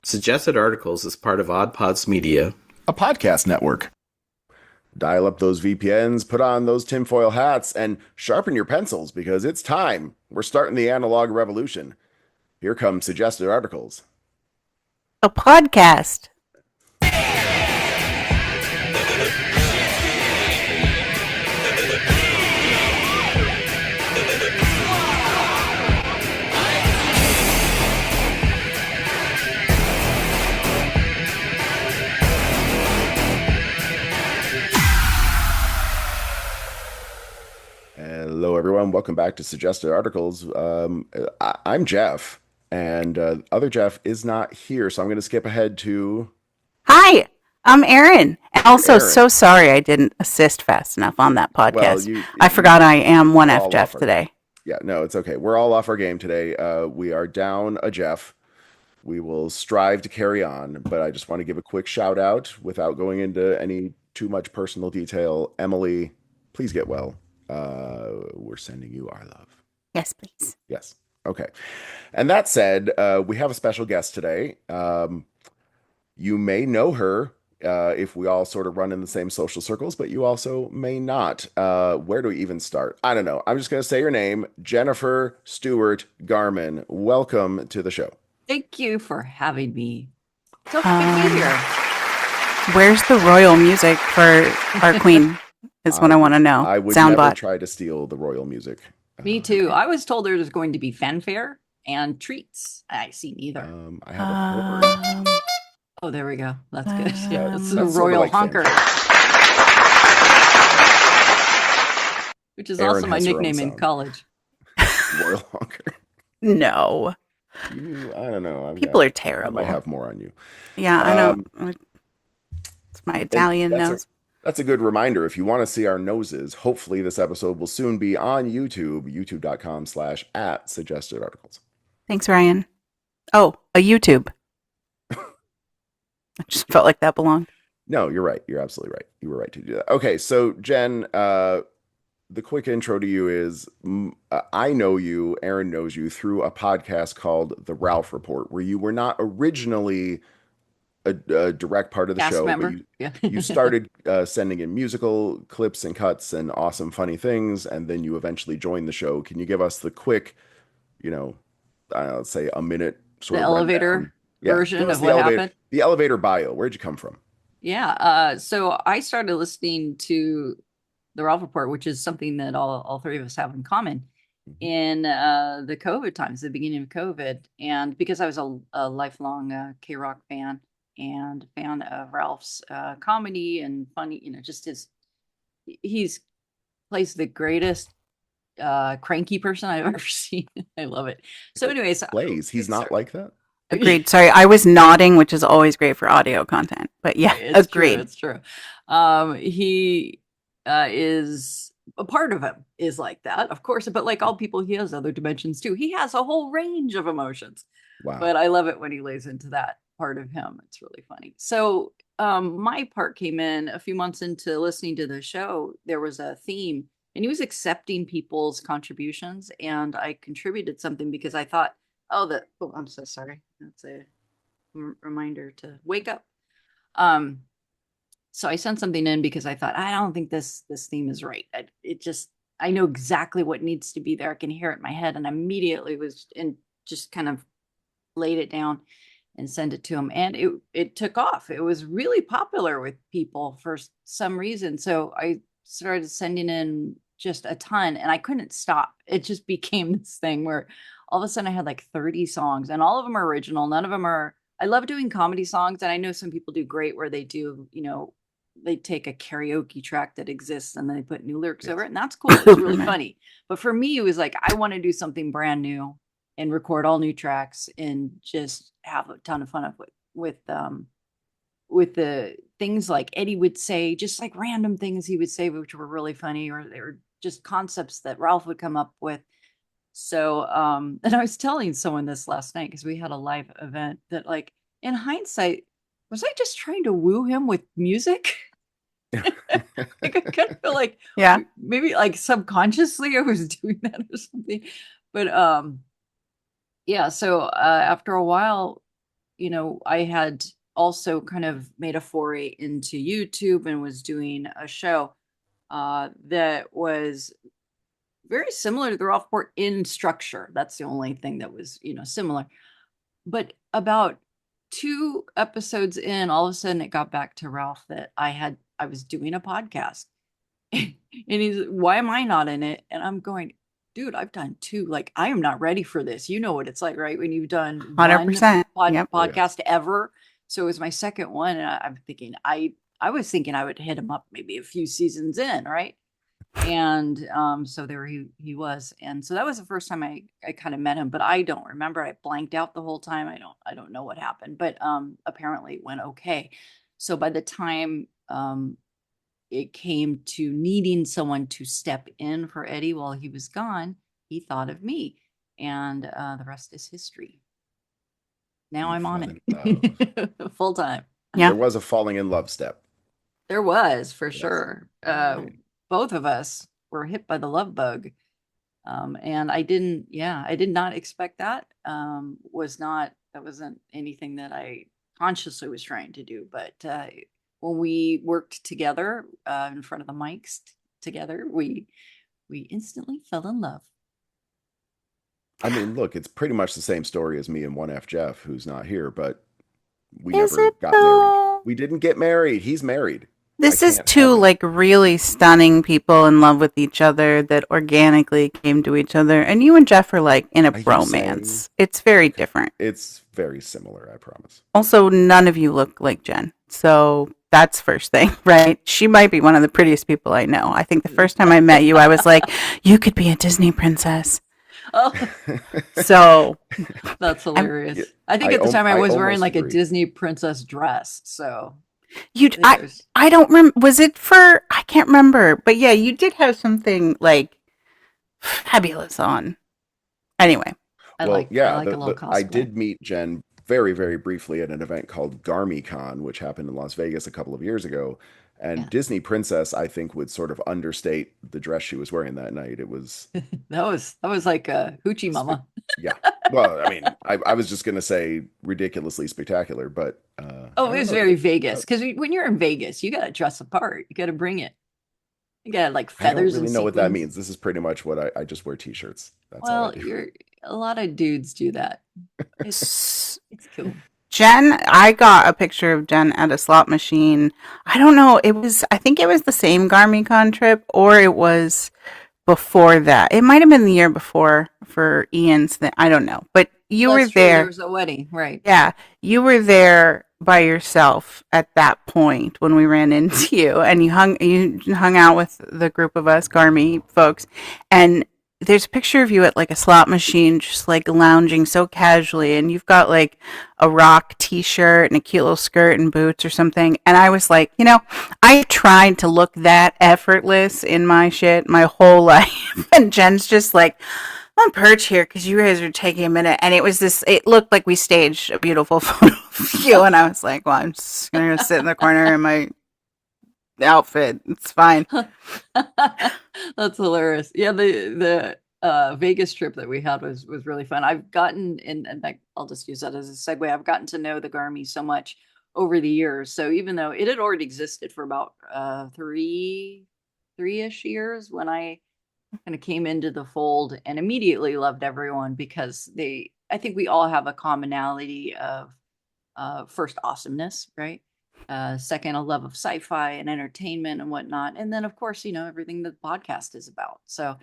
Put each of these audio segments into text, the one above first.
Suggested Articles is part of Odd Pods Media, a podcast network. Dial up those VPNs, put on those tinfoil hats, and sharpen your pencils because it's time. We're starting the analog revolution. Here comes Suggested Articles, a podcast. Hello, everyone. Welcome back to Suggested Articles. I'm Jeff, and other Jeff is not here, so I'm going to skip ahead to... Hi, I'm Erin. And also, Erin. So sorry I didn't assist fast enough on that podcast. Well, I forgot I am one F Jeff today. Yeah, no, it's okay. We're all off our game today. We are down a Jeff. We will strive to carry on, but I just want to give a quick shout out without going into any too much personal detail. Emily, please get well. We're sending you our love. Yes, please. Yes. Okay. And that said, we have a special guest today. You may know her if we all sort of run in the same social circles, but you also may not. Where do we even start? I don't know. I'm just going to say your name, Jennifer Stewart Garman. Welcome to the show. Thank you for having me. So good to be here. Where's the royal music for our queen? Is what I want to know. I would Soundbot. never try to steal the royal music. Me too. I was told there was going to be fanfare and treats. I see neither. I have a horn. Oh, there we go. That's good. Yeah, it's a that's royal like honker. Which is Erin also my has her own nickname in sound. college. Royal honker. No. I don't know. People are I terrible. might have more on you. Yeah, I know. It's my Italian nose. That's a good reminder. If you want to see our noses, hopefully this episode will soon be on YouTube, youtube.com/@suggestedarticles. Thanks, Ryan. Oh, a YouTube. I just felt like that belonged. No, you're right. You're absolutely right. You were right to do that. Okay, so Jen, the quick intro to you is I know you, Erin knows you through a podcast called The Ralph Report, where you were not originally a direct part of the Cast show, member. but you started sending in musical clips and cuts and awesome, funny things, and then you eventually joined the show. Can you give us the quick, let's say a minute sort The of elevator version give us of the what elevator, happened? the elevator bio. Where'd you come from? Yeah. So I started listening to the Ralph Report, which is something that all three of us have in common in the COVID times, the beginning of COVID. And because I was a lifelong K-Rock fan and fan of Ralph's comedy and funny, just he's plays the greatest cranky person I've ever seen. I love it. So anyways, He's not like that. Agreed. Sorry, I was nodding, which is always great for audio content. But yeah, it's agreed. True, it's true. He is a part of him is like that, of course, but like all people, he has other dimensions too. He has a whole range of emotions. Wow. But I love it when he lays into that part of him. It's really funny. So my part came in a few months into listening to the show. There was a theme and he was accepting people's contributions, and I contributed something because I thought, I'm so sorry. That's a reminder to wake up. So I sent something in because I thought, I don't think this theme is right. I know exactly what needs to be there. I can hear it in my head, and immediately just kind of laid it down and sent it to him, and it took off. It was really popular with people for some reason. So I started sending in just a ton, and I couldn't stop. It just became this thing where all of a sudden I had like 30 songs, and all of them are original. None of them are. I love doing comedy songs, and I know some people do great where they do, they take a karaoke track that exists and then they put new lyrics over it, and that's cool. It's really funny. But for me, it was like, I want to do something brand new and record all new tracks and just have a ton of fun with the things like Eddie would say, just like random things he would say, which were really funny, or they were just concepts that Ralph would come up with. So, and I was telling someone this last night because we had a live event that, like, in hindsight, was I just trying to woo him with music? Like, I kind of feel like, yeah, maybe like subconsciously I was doing that or something. But yeah, so after a while, I had also kind of made a foray into YouTube and was doing a show that was very similar to the Ralph Report in structure. That's the only thing that was, similar. But about 2 episodes in, all of a sudden it got back to Ralph that I was doing a podcast. And he's, why am I not in it? And I'm going, dude, I've done 2. Like, I am not ready for this. You know what it's like, right? When you've done 100%. Yep. podcast ever. So it was my second one. And I'm thinking, I was thinking I would hit him up maybe a few seasons in, right? And so there he was. And so that was the first time I kind of met him, but I don't remember. I blanked out the whole time. I don't know what happened, but apparently it went okay. So by the time it came to needing someone to step in for Eddie while he was gone, he thought of me, and the rest is history. Now I'm on it full time. Yeah. There was a falling in love step. There was, for Yes. sure. Right. Both of us were hit by the love bug. And I did not expect that. That wasn't anything that I consciously was trying to do. But when we worked together in front of the mics together, we instantly fell in love. I mean, look, it's pretty much the same story as me and 1F Jeff, who's not here, but we Is never it got though? married. We didn't get married. He's married. This I is can't 2 have it. like really stunning people in love with each other that organically came to each other. And you and Jeff are like in a Are you bromance. saying- It's very different. It's very similar, I promise. Also, none of you look like Jen. So that's first thing, right? She might be one of the prettiest people I know. I think the first time I met you, I was like, you could be a Disney princess. Oh, So that's hilarious. Yeah, I think at the time I I was wearing almost like agree. a Disney princess dress. So you, I think it was- I don't remember. Was it for? I can't remember. But yeah, you did have something like fabulous on. Anyway, I Well, like yeah, a little cosplay. I did meet Jen very, very briefly at an event called GarmyCon, which happened in Las Vegas a couple of years ago. And Yeah. Disney Princess, I think, would sort of understate the dress she was wearing that night. It was, That was like a hoochie mama. yeah. Well, I mean, I was just going to say ridiculously spectacular, but I Oh, don't it was know. very Vegas. Because when you're in Vegas, you gotta dress apart. You gotta bring it. You gotta like I don't feathers really and know what that sequins. means. This is pretty much what I just wear t-shirts. That's all I Well, do. a lot of dudes do that. It's cool. Jen, I got a picture of Jen at a slot machine. I don't know. I think it was the same GarmyCon trip, or it was before that. It might have been the year before for Ian's thing. I don't know. But you were That's true, there. There was a wedding, right? Yeah, you were there by yourself at that point when we ran into you, and you hung out with the group of us Garmy folks, and there's a picture of you at like a slot machine, just like lounging so casually, and you've got like a rock t-shirt and a cute little skirt and boots or something. And I was like, I tried to look that effortless in my shit my whole life, and Jen's just like, I'm on perch here because you guys are taking a minute, and it looked like we staged a beautiful photo of you, and I was like, well, I'm just gonna go sit in the corner in my outfit. It's fine. That's hilarious. Yeah, the Vegas trip that we had was really fun. I've gotten and I'll just use that as a segue. I've gotten to know the Garmy so much over the years. So even though it had already existed for about 3-ish years when I kind of came into the fold and immediately loved everyone because I think we all have a commonality of first awesomeness, right? Second, a love of sci-fi and entertainment and whatnot. And then, of course, everything that the podcast is about. So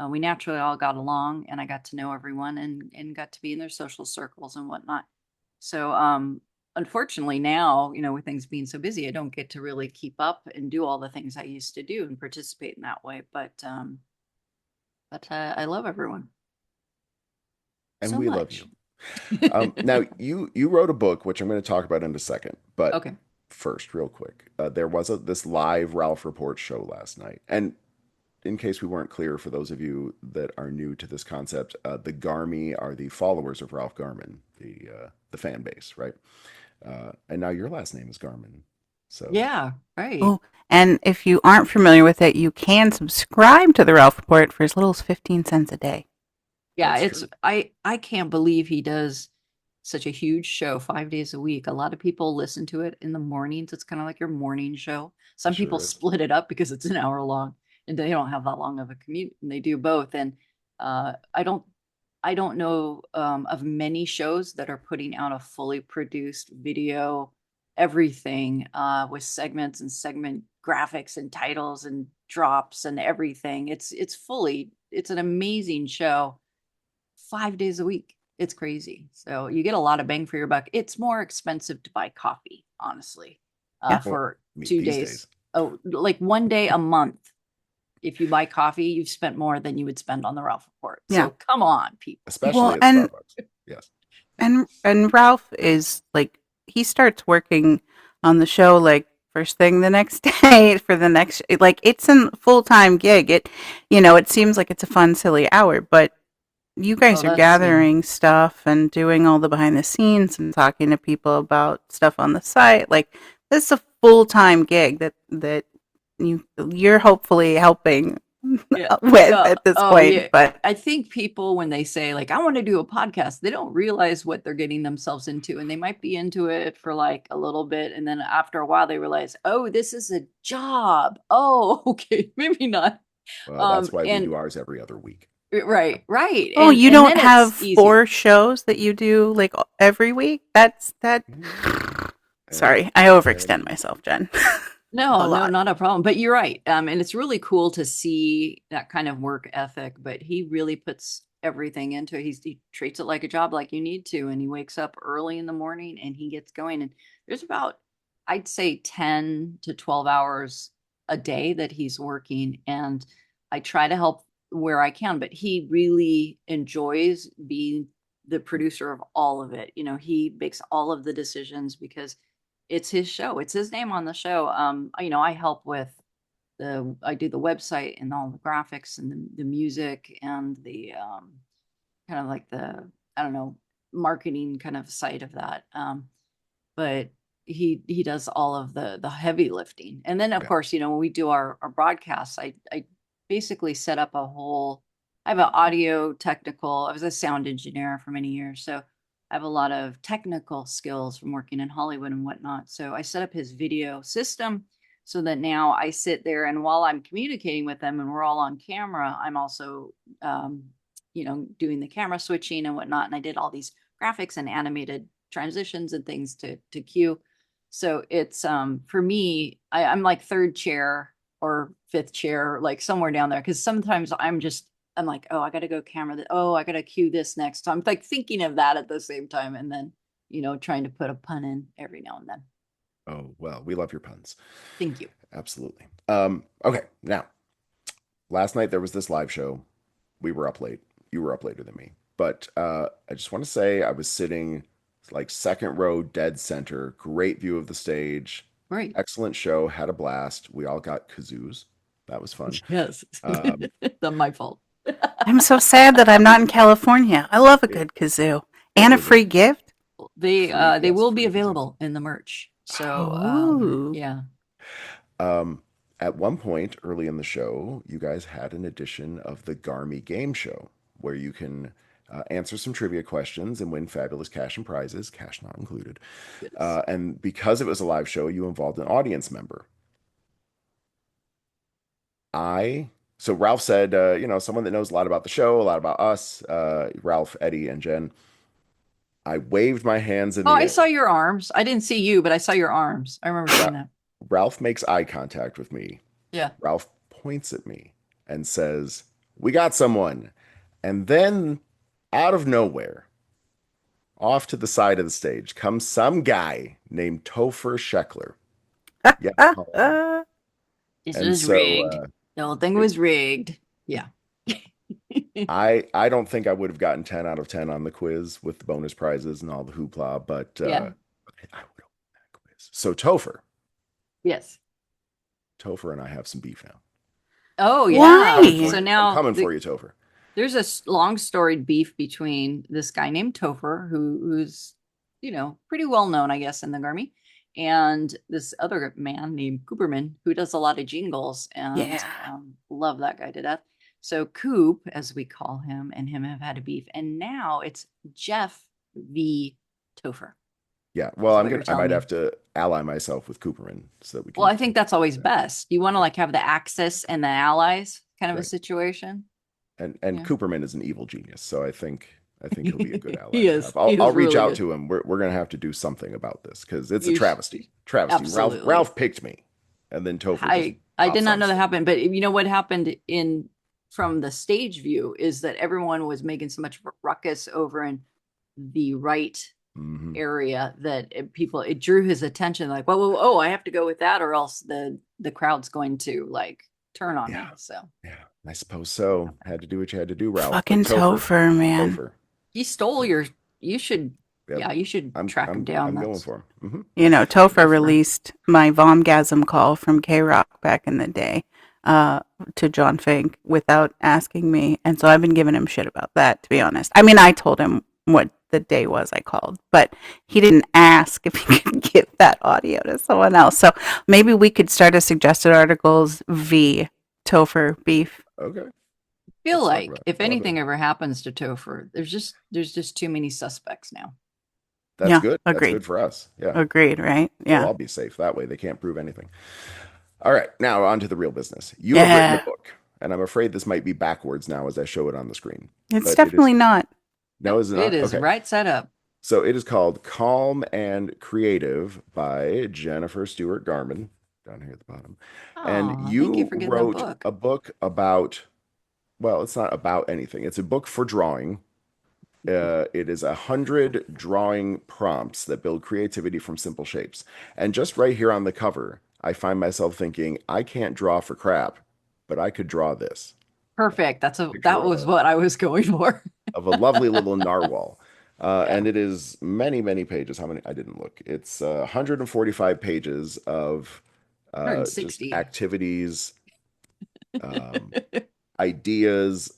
we naturally all got along, and I got to know everyone and got to be in their social circles and whatnot. So unfortunately now, with things being so busy, I don't get to really keep up and do all the things I used to do and participate in that way. But I love everyone. And so we love much. you. Now, you wrote a book, which I'm going to talk about in a second. But Okay. first, real quick, there was this live Ralph Report show last night. And in case we weren't clear, for those of you that are new to this concept, the Garmy are the followers of Ralph Garman, the fan base, right? And now your last name is Garman. So Yeah, right. Oh, and if you aren't familiar with it, you can subscribe to the Ralph Report for as little as 15 cents a day. Yeah, That's it's true. I can't believe he does such a huge show 5 days a week. A lot of people listen to it in the mornings. It's kind of like your morning show. Some Sure people is. split it up because it's an hour long and they don't have that long of a commute and they do both. And I don't know of many shows that are putting out a fully produced video, everything with segments and segment graphics and titles and drops and everything. It's an amazing show 5 days a week. It's crazy. So you get a lot of bang for your buck. It's more expensive to buy coffee, honestly, Yeah. for I mean, 2 these days. Oh, like 1 day a month. If you buy coffee, you've spent more than you would spend on the Ralph Report. Yeah. So come on, people. Especially Well, at and Starbucks. Yes. and Ralph is like, he starts working on the show like first thing the next day for the next, like, it's a full-time gig. It seems like it's a fun, silly hour, but you guys Oh, are gathering stuff and doing all the behind the scenes and talking to people about stuff on the site. Like, this is a full-time gig that you're hopefully helping Yeah. with Yeah. at this Oh, point. yeah. But I think people, when they say, like, I want to do a podcast, they don't realize what they're getting themselves into. And they might be into it for like a little bit. And then after a while, they realize, oh, this is a job. Oh, okay. Maybe not. Well, that's why we And do ours every other week. right. oh, you And don't then have it's easier. 4 shows that you do like every week? That's that. Sorry, I overextend myself, Jen. No, A lot. not a problem. But you're right. And it's really cool to see that kind of work ethic. But he really puts everything into it. He treats it like a job, like you need to. And he wakes up early in the morning and he gets going. And there's about, I'd say, 10 to 12 hours a day that he's working. And I try to help where I can. But he really enjoys being the producer of all of it. He makes all of the decisions because it's his show. It's his name on the show. I help with I do the website and all the graphics and the music and the kind of like the, I don't know, marketing kind of side of that. But he does all of the heavy lifting. And then of Yeah. course, when we do our broadcasts, I basically set up I have an audio technical, I was a sound engineer for many years. So I have a lot of technical skills from working in Hollywood and whatnot. So I set up his video system so that now I sit there and while I'm communicating with them and we're all on camera, I'm also, doing the camera switching and whatnot. And I did all these graphics and animated transitions and things to cue. So it's, for me, I'm like third chair or fifth chair, like somewhere down there. Cause sometimes I'm like, oh, I got to go camera that. Oh, I got to cue this next. So I'm like thinking of that at the same time. And then, trying to put a pun in every now and then. Oh, well, we love your puns. Thank you. Absolutely. Okay. Now, last night there was this live show. We were up late. You were up later than me. But I just want to say I was sitting like second row, dead center. Great view of the stage. Right. Excellent show. Had a blast. We all got kazoos. That was fun. Yes. Not my fault. I'm so sad that I'm not in California. I love a good kazoo and a free gift. They Free, yes, will be free available in the merch. So Ooh. yeah. At one point early in the show, you guys had an edition of the Garmy Game Show where you can answer some trivia questions and win fabulous cash and prizes, cash not included. Yes. And because it was a live show, you involved an audience member. So Ralph said, someone that knows a lot about the show, a lot about us, Ralph, Eddie, and Jen. I waved my hands in the Oh, air. I saw your arms. I didn't see you, but I saw your arms. I remember seeing that. Ralph makes eye contact with me. Yeah. Ralph points at me and says, "We got someone." And then out of nowhere, off to the side of the stage, comes some guy named Topher Scheckler. Yeah. This And was so, rigged. The whole thing was rigged. Yeah. I don't think I would have gotten 10 out of 10 on the quiz with the bonus prizes and all the hoopla, but Yeah. I would have won that quiz. So Topher Yes. and I have some beef now. Oh yeah. Why? So now I'm coming for you, Topher. there's a long storied beef between this guy named Topher, who's pretty well known, I guess, in the Garmy, and this other man named Cooperman who does a lot of jingles, and Yeah. love that guy to death. So Coop, as we call him, and him have had a beef, and now it's Jeff v. Topher. Yeah. Well, That's what you're I telling might me. have to ally myself with Cooperman so that we Well, can. I think that's always best. You want to like have the axis and the allies kind of a Right. situation. And Yeah. Cooperman is an evil genius, so I think he'll be a good ally He to is. have. He I'll is reach really out good. to him. We're gonna have to do something about this because it's a You sh- travesty. Travesty. Absolutely. Ralph picked me, and then Topher just I did pops not on know that scene. happened, but you know what happened in from the stage view is that everyone was making so much ruckus over in the right Hmm. area that it drew his attention. Like, whoa, oh, I have to go with that, or else the crowd's going to like turn on Yeah. me. So Yeah. I suppose so. Had to do what you had to do, Ralph. But Fucking Topher, man. Topher. he stole Topher. your. You should, Yep. yeah, you should track him down. I'm going That's for him. Hmm. You know, Topher Topher. released my Vomgasm call from K Rock back in the day to John Fink without asking me. And so I've been giving him shit about that, to be honest. I mean, I told him what the day was I called, but he didn't ask if he could give that audio to someone else. So maybe we could start a suggested articles v. Topher beef. Okay. Feel Let's talk like about it. if I love anything it. ever happens to Topher, there's just too many suspects now. That's Yeah, good. That's agreed. good for us. Yeah. Agreed, right? We'll Yeah. all be safe that way. They can't prove anything. All right, now on to the real business. You have written a Yeah. book, and I'm afraid this might be backwards now as I show it on the screen. It's But it is definitely not. no, Nope, is it it not? is Okay. right set up. So it is called Calm and Creative by Jennifer Stewart Garman, down here at the bottom. And Oh, thank you you for getting the wrote book. a book about, well, it's not about anything. It's a book for drawing. It is 100 drawing prompts that build creativity from simple shapes. And just right here on the cover, I find myself thinking, I can't draw for crap, but I could draw this. Perfect. Picture That was what I was going for. of a lovely little narwhal. And it is many, many pages. How many? I didn't look. It's 145 pages of just 160. activities, um, ideas,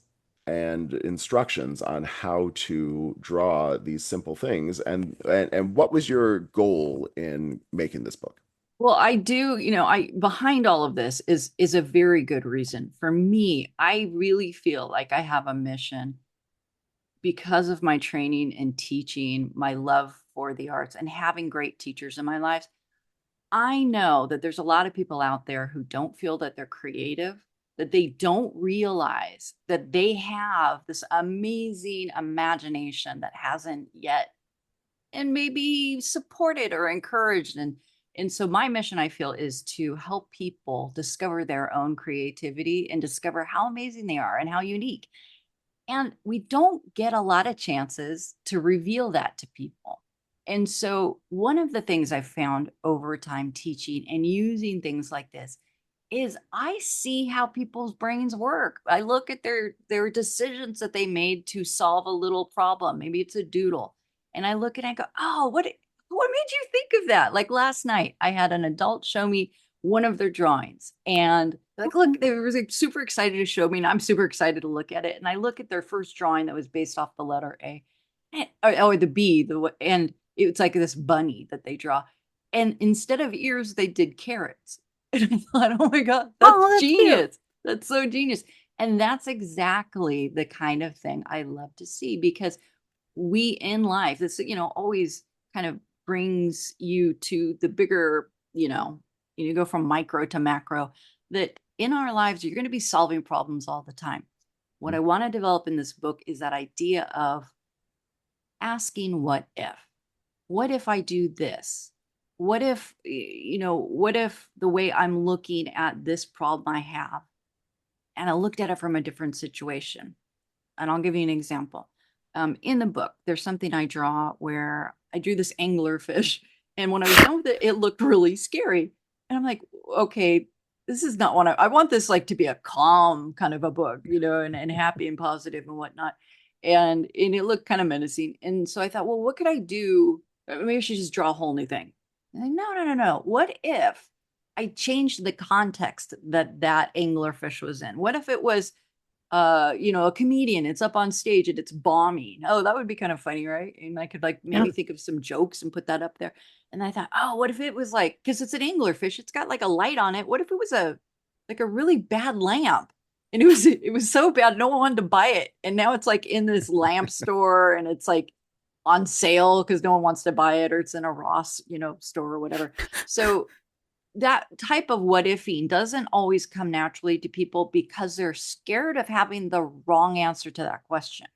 and instructions on how to draw these simple things. And what was your goal in making this book? Well, I do, I behind all of this is a very good reason. For me, I really feel like I have a mission because of my training and teaching, my love for the arts and having great teachers in my life. I know that there's a lot of people out there who don't feel that they're creative, that they don't realize that they have this amazing imagination that hasn't yet and maybe supported or encouraged. And so my mission, I feel, is to help people discover their own creativity and discover how amazing they are and how unique. And we don't get a lot of chances to reveal that to people. And so, one of the things I've found over time teaching and using things like this is I see how people's brains work. I look at their decisions that they made to solve a little problem. Maybe it's a doodle. And I look and I go, "Oh, what made you think of that?" Like last night, I had an adult show me one of their drawings and like, look, they were like super excited to show me, and I'm super excited to look at it. And I look at their first drawing that was based off the letter A, or the B, and it's like this bunny that they draw. And instead of ears, they did carrots. And I thought, oh my God, that's Oh, that's cute. genius. That's so genius. And that's exactly the kind of thing I love to see because we in life, this, always kind of brings you to the bigger, you go from micro to macro, that in our lives, you're going to be solving problems all the time. What I want to develop in this book is that idea of asking what if. What if I do this? What if, what if the way I'm looking at this problem I have, and I looked at it from a different situation? And I'll give you an example. In the book, there's something I draw where I drew this anglerfish. And when I was done with it, it looked really scary. And I'm like, okay, this is not what I want this like to be a calm kind of a book, and happy and positive and whatnot. And it looked kind of menacing. And so I thought, well, what could I do? Maybe I should just draw a whole new thing. And like, no. What if I changed the context that anglerfish was in? What if it was a comedian, it's up on stage and it's bombing? Oh, that would be kind of funny, right? And I could like maybe think of some jokes and put that up there. And I thought, oh, what if it was like, because it's an anglerfish, it's got like a light on it. What if it was a really bad lamp? And it was so bad, no one wanted to buy it. And now it's like in this lamp store, and it's like on sale because no one wants to buy it, or it's in a Ross, store or whatever. So that type of what ifing doesn't always come naturally to people because they're scared of having the wrong answer to that question.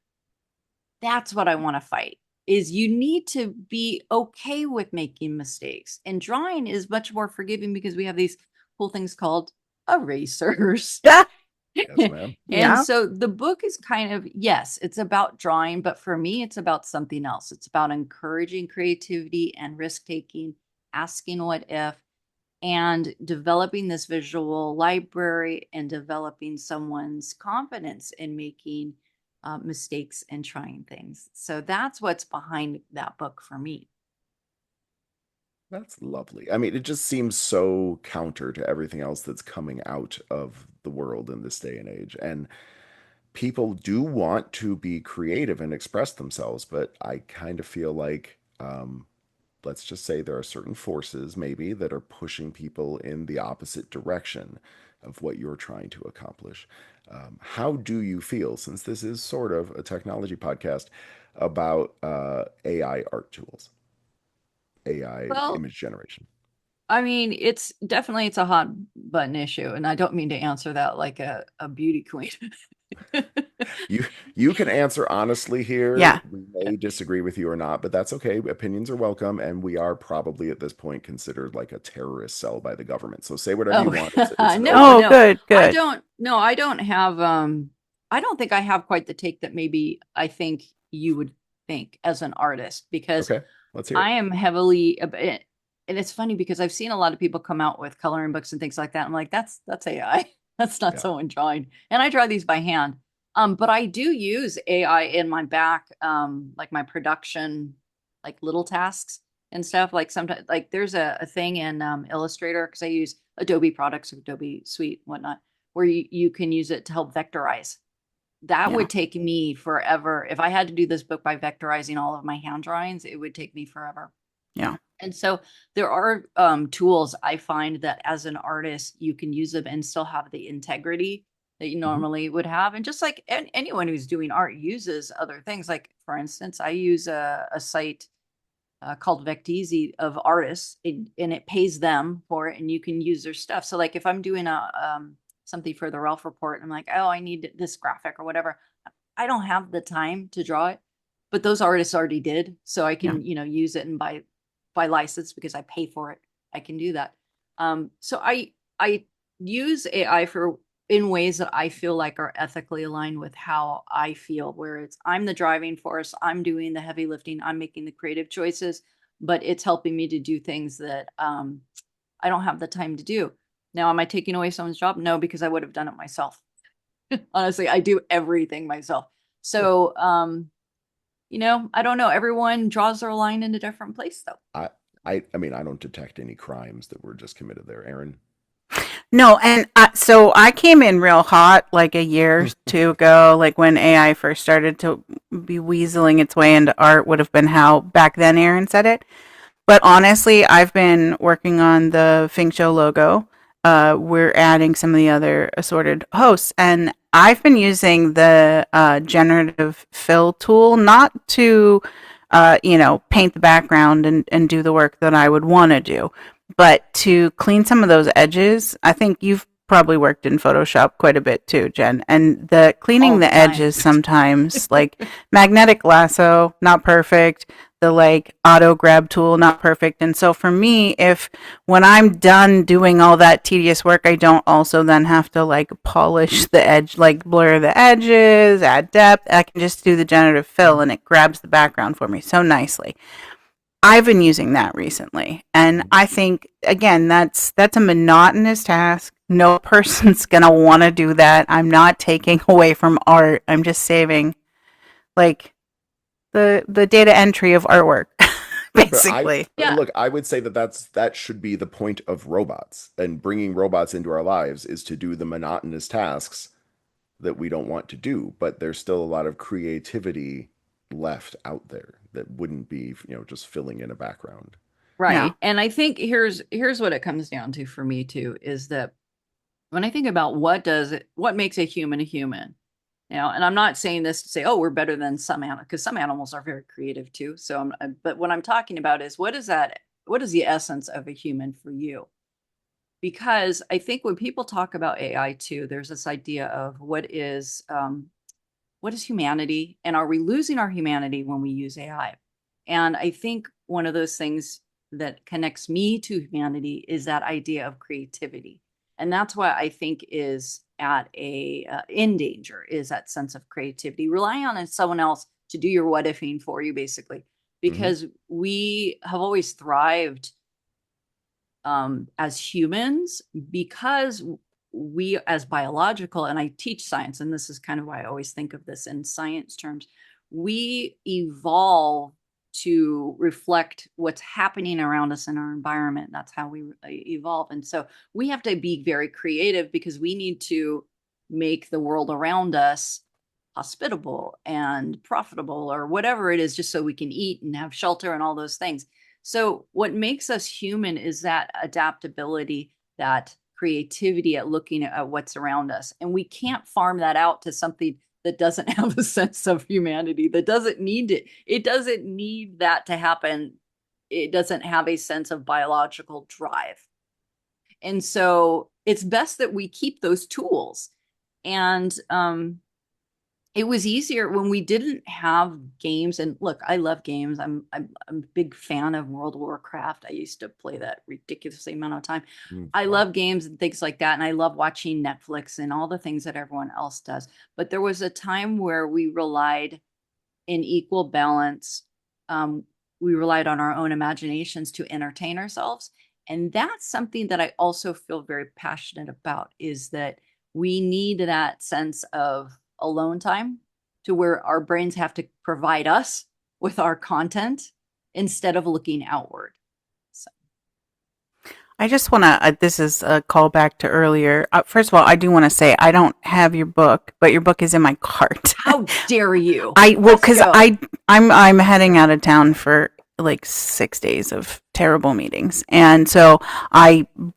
That's what I want to fight, is you need to be okay with making mistakes. And drawing is much more forgiving because we have these cool things called erasers. Yeah. Yes, ma'am. And Yeah. so the book is kind of, yes, it's about drawing, but for me, it's about something else. It's about encouraging creativity and risk taking, asking what if, and developing this visual library and developing someone's confidence in making mistakes and trying things. So that's what's behind that book for me. That's lovely. I mean, it just seems so counter to everything else that's coming out of the world in this day and age. And people do want to be creative and express themselves, but I kind of feel like, let's just say there are certain forces maybe that are pushing people in the opposite direction of what you're trying to accomplish. How do you feel, since this is sort of a technology podcast, about AI art tools, AI Well, image generation? I mean, it's a hot button issue, and I don't mean to answer that like a beauty queen. You can answer honestly here. Yeah. We may disagree with you or not, but that's okay. Opinions are welcome, and we are probably at this point considered like a terrorist cell by the government. So say whatever you Oh, want. It's an no, open. Oh, no. good, good. I don't have I don't think I have quite the take that maybe I think you would think as an artist, because Okay, let's hear I it. am heavily and it's funny because I've seen a lot of people come out with coloring books and things like that. I'm like, that's AI. That's not Yeah. someone drawing. And I draw these by hand. But I do use AI in my back, like my production, like little tasks and stuff. Like sometimes, like there's a thing in Illustrator, because I use Adobe products, Adobe Suite, whatnot, where you can use it to help vectorize. That Yeah. would take me forever. If I had to do this book by vectorizing all of my hand drawings, it would take me forever. Yeah. And so there are tools I find that as an artist, you can use them and still have the integrity that you normally would have. And just like anyone who's doing art uses other things. Like, for instance, I use a site called Vecteezy of artists, and it pays them for it, and you can use their stuff. So like if I'm doing a something for the Ralph report, I'm like, oh, I need this graphic or whatever. I don't have the time to draw it, but those artists already did. So I can, use it and buy license because I pay for it. I can do that. So I use AI in ways that I feel like are ethically aligned with how I feel, where it's I'm the driving force, I'm doing the heavy lifting, I'm making the creative choices, but it's helping me to do things that I don't have the time to do. Now, am I taking away someone's job? No, because I would have done it myself. Honestly, I do everything myself. So, I don't know. Everyone draws their line in a different place, though. I mean, I don't detect any crimes that were just committed there, Aaron. No, and so I came in real hot like a year or two ago, like when AI first started to be weaseling its way into art, would have been how back then Aaron said it. But honestly, I've been working on the Fink Show logo. We're adding some of the other assorted hosts, and I've been using the generative fill tool not to, paint the background and do the work that I would want to do, but to clean some of those edges. I think you've probably worked in Photoshop quite a bit too, Jen, and the cleaning All the the time. edges sometimes, like magnetic lasso, not perfect. The like auto grab tool, not perfect. And so for me, if when I'm done doing all that tedious work, I don't also then have to like polish the edge, like blur the edges, add depth. I can just do the generative fill and it grabs the background for me so nicely. I've been using that recently. And I think again, that's a monotonous task. No person's gonna want to do that. I'm not taking away from art. I'm just saving like the data entry of artwork, basically. Yeah. Look, I would say that should be the point of robots, and bringing robots into our lives is to do the monotonous tasks that we don't want to do. But there's still a lot of creativity left out there that wouldn't be, just filling in a background. Right. Yeah. And I think here's what it comes down to for me too, is that when I think about what makes a human, And I'm not saying this to say, oh, we're better than some animals, because some animals are very creative too. So, but what I'm talking about is what is the essence of a human for you? Because I think when people talk about AI too, there's this idea of what is humanity, and are we losing our humanity when we use AI? And I think one of those things that connects me to humanity is that idea of creativity. And that's why I think is at a in danger, is that sense of creativity, relying on someone else to do your what ifing for you, basically, because we have always thrived as humans, because we, as biological, and I teach science, and this is kind of why I always think of this in science terms, we evolve to reflect what's happening around us in our environment. That's how we evolve. And so we have to be very creative, because we need to make the world around us hospitable and profitable, or whatever it is, just so we can eat and have shelter and all those things. So what makes us human is that adaptability, that creativity at looking at what's around us. And we can't farm that out to something that doesn't have a sense of humanity, that doesn't need it. It doesn't need that to happen. It doesn't have a sense of biological drive. And so it's best that we keep those tools. And it was easier when we didn't have games. And look, I love games. I'm a big fan of World of Warcraft. I used to play that ridiculously amount of time. I love games and things like that. And I love watching Netflix and all the things that everyone else does. But there was a time where we relied in equal balance. We relied on our own imaginations to entertain ourselves. And that's something that I also feel very passionate about, is that we need that sense of alone time, to where our brains have to provide us with our content instead of looking outward. So I just want to, this is a callback to earlier. First of all, I do want to say I don't have your book, but your book is in my cart. how dare you? Because I'm heading out of town for like 6 days of terrible meetings, and so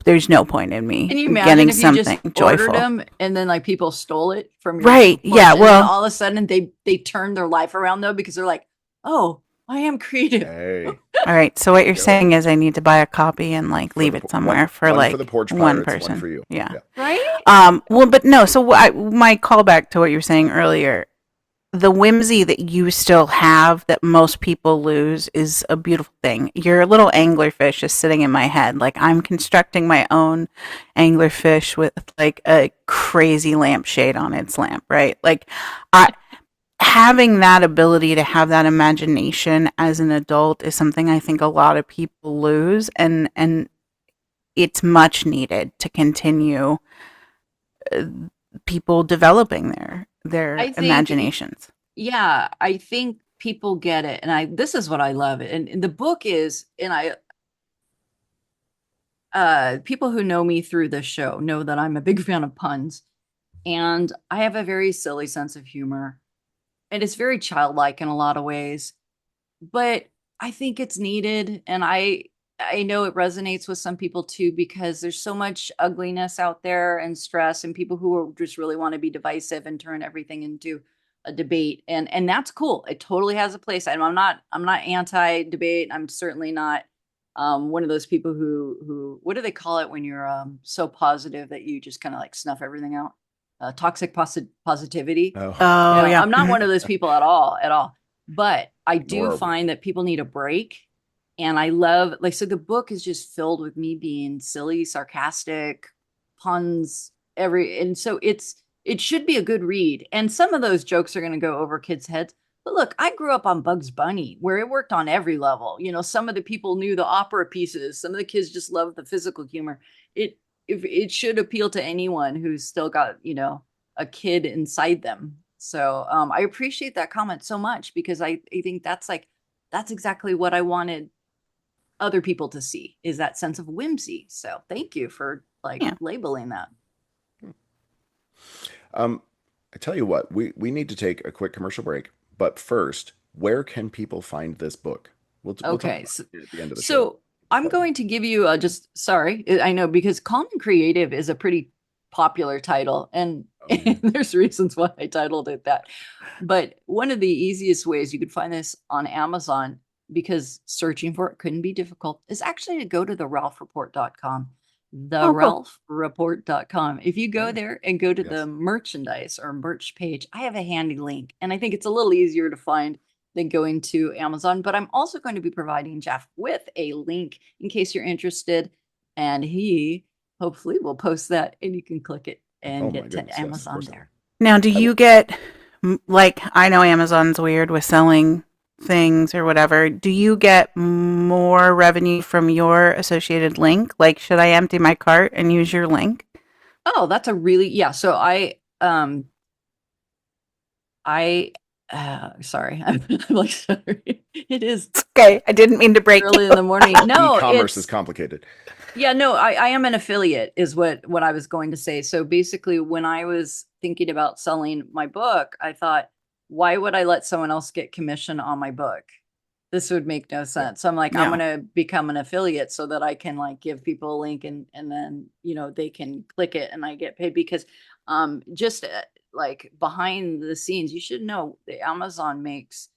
there's no point in me Can you imagine getting if you something just joyful. ordered them and then like people stole it from your Right? book, Yeah. and Well, then all of a sudden they turn their life around, though, because they're like, oh, I am creative. Hey, all right. So what you're Yep. saying is I need to buy a copy and like leave it somewhere for one like for the porch one pirates, person. one for you. Yeah. Right? Well, but no. So my callback to what you were saying earlier, the whimsy that you still have that most people lose is a beautiful thing. Your little anglerfish is sitting in my head. Like, I'm constructing my own anglerfish with like a crazy lampshade on its lamp, right? Like, having that ability to have that imagination as an adult is something I think a lot of people lose, and it's much needed to continue people developing their I think, imaginations. yeah, I think people get it. And this is what I love. And the book is, and people who know me through this show know that I'm a big fan of puns. And I have a very silly sense of humor. And it's very childlike in a lot of ways. But I think it's needed. And I know it resonates with some people too, because there's so much ugliness out there and stress, and people who just really want to be divisive and turn everything into a debate. And that's cool. It totally has a place. I'm not anti-debate. I'm certainly not one of those people who what do they call it when you're so positive that you just kind of like snuff everything out? Toxic positivity. Oh, Yeah. I'm not one of those people at all. But I do Nor- find that people need a break. And I love, like, so the book is just filled with me being silly, sarcastic, puns, and so it should be a good read. And some of those jokes are going to go over kids' heads. But look, I grew up on Bugs Bunny, where it worked on every level. Some of the people knew the opera pieces. Some of the kids just loved the physical humor. It should appeal to anyone who's still got, a kid inside them. So I appreciate that comment so much, because I think that's exactly what I wanted other people to see, is that sense of whimsy. So thank you for labeling that. I tell you what, we need to take a quick commercial break. But first, where can people find this book? We'll talk about it at the end of the show. So I'm going to give you sorry, I know, because Calm and Creative is a pretty popular title, and, Oh, yeah. and there's reasons why I titled it that. But one of the easiest ways you could find this on Amazon, because searching for it couldn't be difficult, is actually to go to the ralphreport.com. Oh, cool. theralphreport.com. If you go Yeah. there and go to Yes. the merchandise or merch page, I have a handy link, and I think it's a little easier to find than going to Amazon. But I'm also going to be providing Jeff with a link in case you're interested, and he hopefully will post that, and you can click it and Oh, my get to goodness. Yes, of Amazon course I there. Now, do I you will. get, like, I know Amazon's weird with selling things or whatever. Do you get more revenue from your associated link? Like, should I empty my cart and use your link? Oh, that's a really, yeah. So sorry, I'm like, sorry. It is Okay, I didn't mean to break early you. in the morning. No, E-commerce is it's, complicated. yeah, no, I am an affiliate is what I was going to say. So basically, when I was thinking about selling my book, I thought, why would I let someone else get commission on my book? This would make no sense. So I'm like, I'm Yeah. gonna become an affiliate so that I can like give people a link, and then they can click it and I get paid, because just like behind the scenes, you should know the Amazon makes